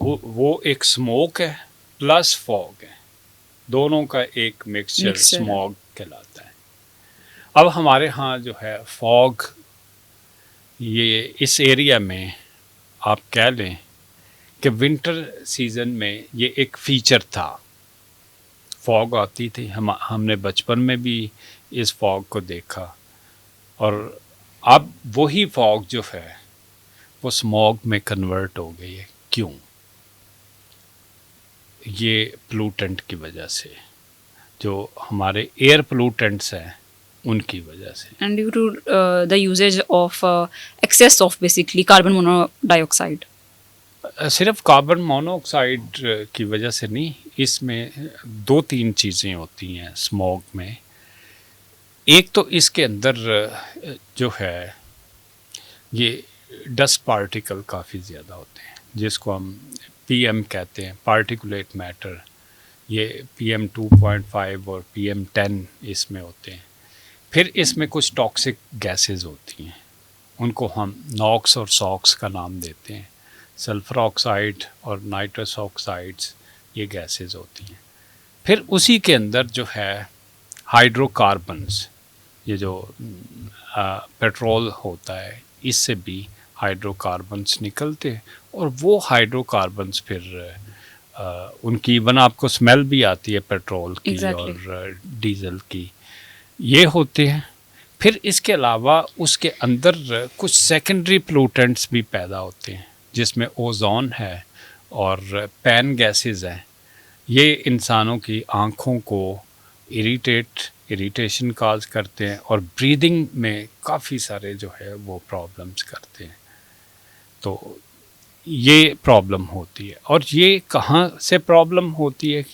वो एक स्मोक है प्लस फॉग है, दोनों का एक मिक्सचर स्मॉग कहलाता है। अब हमारे यहाँ जो है फॉग, ये इस एरिया में आप कह लें कि विंटर सीज़न में ये एक फ़ीचर था। फॉग आती थी, हमने बचपन में भी इस फॉग को देखा, और अब वही फॉग जो है वो स्मॉग में कन्वर्ट हो गई है। क्यों? ये पोल्यूटेंट की वजह से, जो हमारे एयर पोल्यूटेंट्स हैं उनकी वजह से, and due to the usage of excess of basically carbon monoxide. सिर्फ कार्बन मोनोऑक्साइड की वजह से नहीं, इसमें दो तीन चीज़ें होती हैं स्मॉग में। एक तो इसके अंदर जो है ये डस्ट पार्टिकल काफ़ी ज़्यादा होते हैं, जिसको हम पीएम कहते हैं, पार्टिकुलेट मैटर। ये PM 2.5 और PM 10 इसमें होते हैं। फिर इसमें कुछ टॉक्सिक गैसेस होती हैं, उनको हम नॉक्स और सॉक्स का नाम देते हैं। सल्फर ऑक्साइड और नाइट्रस ऑक्साइड्स ये गैसेस होती हैं। फिर उसी के अंदर जो है हाइड्रोकार्बन्स, ये जो पेट्रोल होता है इससे भी हाइड्रोकार्बन्स निकलते हैं, और वो हाइड्रोकार्बन्स फिर उनकी इवन आपको स्मेल भी आती है पेट्रोल की और डीजल की, ये होते हैं। फिर इसके अलावा उसके अंदर कुछ सेकेंडरी पोल्यूटेंट्स भी पैदा होते हैं, जिसमें ओजोन है और पैन गैसेस हैं। ये इंसानों की आँखों को इरिटेशन काज करते हैं और ब्रीदिंग में काफ़ी सारे जो है वो प्रॉब्लम्स करते हैं। तो ये प्रॉब्लम होती है। और ये कहाँ से प्रॉब्लम होती है?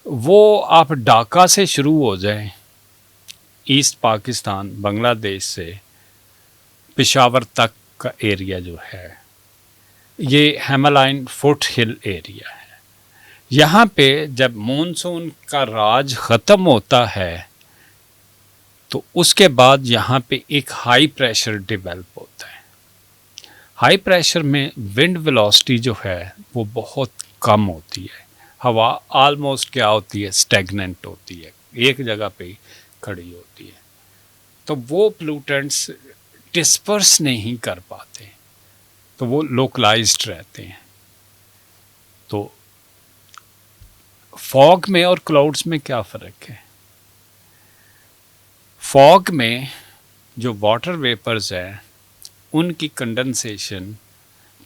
वो आप ढाका से शुरू हो जाएं, ईस्ट पाकिस्तान बांग्लादेश से पेशावर तक का एरिया जो है ये हिमालयन फुट हिल एरिया है। यहाँ पे जब मॉनसून का राज ख़त्म होता है तो उसके बाद यहाँ पे एक हाई प्रेशर डेवलप होता है। हाई प्रेशर में विंड वेलोसिटी जो है वो बहुत कम होती है, हवा आलमोस्ट क्या होती है, स्टैग्नेंट होती है, एक जगह पे खड़ी होती है। तो वो पोल्यूटेंट्स डिस्पर्स नहीं कर पाते, तो वो लोकलाइज्ड रहते हैं। तो फॉग में और क्लाउड्स में क्या फ़र्क है? फॉग में जो वाटर वेपर्स हैं उनकी condensation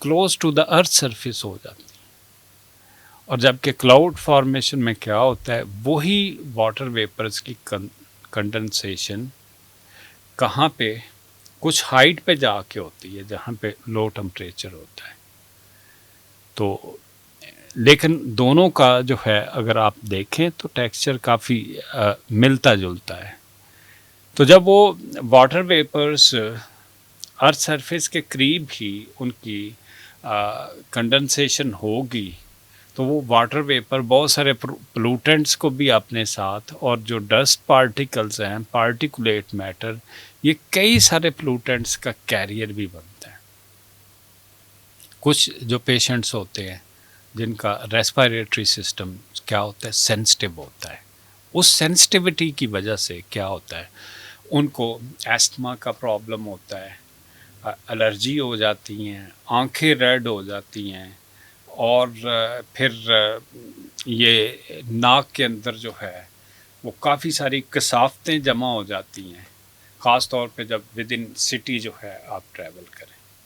close to the earth surface हो जाती है, और जबकि क्लाउड फॉर्मेशन में क्या होता है, वही वाटर वेपर्स की कंडेंसेशन कहाँ पे, कुछ हाइट पे जाके होती है जहाँ पे लो टेम्परेचर होता है। तो लेकिन दोनों का जो है अगर आप देखें तो टेक्सचर काफ़ी मिलता जुलता है। तो जब वो वाटर वेपर्स अर्थ सरफेस के करीब ही उनकी कंडेंसेशन होगी तो वो वाटर वेपर बहुत सारे पोल्यूटेंट्स को भी अपने साथ, और जो डस्ट पार्टिकल्स हैं, पार्टिकुलेट मैटर, ये कई सारे पोल्यूटेंट्स का कैरियर भी बनता है। कुछ जो पेशेंट्स होते हैं जिनका रेस्पिरेटरी सिस्टम क्या होता है, सेंसिटिव होता है, उस सेंसिटिविटी की वजह से क्या होता है, उनको एस्थमा का प्रॉब्लम होता है, एलर्जी हो जाती हैं, आंखें रेड हो जाती हैं, और फिर ये नाक के अंदर जो है वो काफ़ी सारी कसावतें जमा हो जाती हैं, ख़ास तौर पे जब विद इन सिटी जो है आप ट्रैवल करें।